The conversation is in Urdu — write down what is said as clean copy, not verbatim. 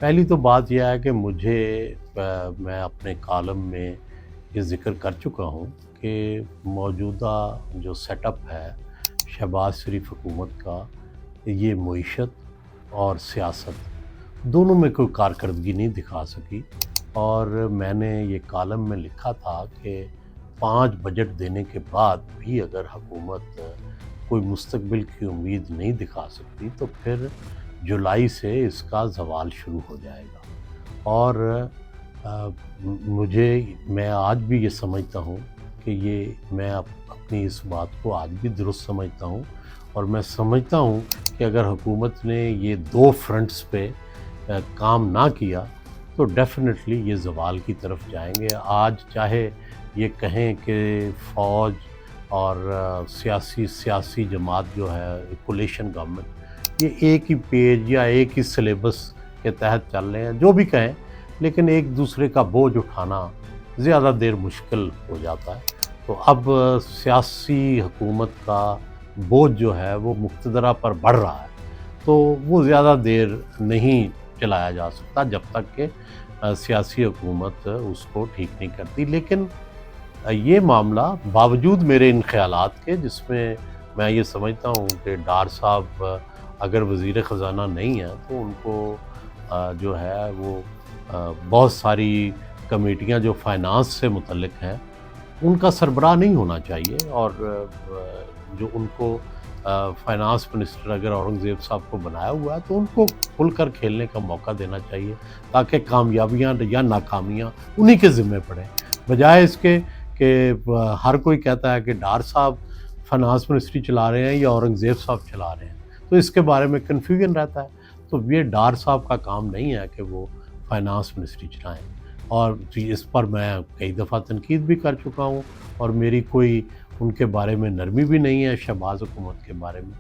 پہلی تو بات یہ ہے کہ میں اپنے کالم میں یہ ذکر کر چکا ہوں کہ موجودہ جو سیٹ اپ ہے شہباز شریف حکومت کا، یہ معیشت اور سیاست دونوں میں کوئی کارکردگی نہیں دکھا سکی، اور میں نے یہ کالم میں لکھا تھا کہ 5 بجٹ دینے کے بعد بھی اگر حکومت کوئی مستقبل کی امید نہیں دکھا سکتی تو پھر جولائی سے اس کا زوال شروع ہو جائے گا۔ اور آ، میں آج بھی یہ سمجھتا ہوں کہ میں اپنی اس بات کو آج بھی درست سمجھتا ہوں، اور میں سمجھتا ہوں کہ اگر حکومت نے یہ 2 فرنٹس پہ کام نہ کیا تو ڈیفینیٹلی یہ زوال کی طرف جائیں گے۔ آج چاہے یہ کہیں کہ فوج اور سیاسی جماعت جو ہے کولیشن گورنمنٹ، یہ ایک ہی پیج یا ایک ہی سلیبس کے تحت چل رہے ہیں، جو بھی کہیں، لیکن ایک دوسرے کا بوجھ اٹھانا زیادہ دیر مشکل ہو جاتا ہے۔ تو اب سیاسی حکومت کا بوجھ جو ہے وہ مقتدرہ پر بڑھ رہا ہے، تو وہ زیادہ دیر نہیں چلایا جا سکتا جب تک کہ سیاسی حکومت اس کو ٹھیک نہیں کرتی۔ لیکن یہ معاملہ باوجود میرے ان خیالات کے، جس میں یہ سمجھتا ہوں کہ ڈار صاحب اگر وزیر خزانہ نہیں ہیں تو ان کو جو ہے وہ بہت ساری کمیٹیاں جو فائنانس سے متعلق ہیں ان کا سربراہ نہیں ہونا چاہیے، اور جو ان کو فائنانس منسٹر اگر اورنگزیب صاحب کو بنایا ہوا ہے تو ان کو کھل کر کھیلنے کا موقع دینا چاہیے، تاکہ کامیابیاں یا ناکامیاں انہی کے ذمہ پڑیں، بجائے اس کے کہ ہر کوئی کہتا ہے کہ ڈار صاحب فائنانس منسٹری چلا رہے ہیں یا اورنگزیب صاحب چلا رہے ہیں، تو اس کے بارے میں کنفیوژن رہتا ہے۔ تو یہ ڈار صاحب کا کام نہیں ہے کہ وہ فائنانس منسٹری چلائیں، اور اس پر میں کئی دفعہ تنقید بھی کر چکا ہوں، اور میری کوئی ان کے بارے میں نرمی بھی نہیں ہے شہباز حکومت کے بارے میں۔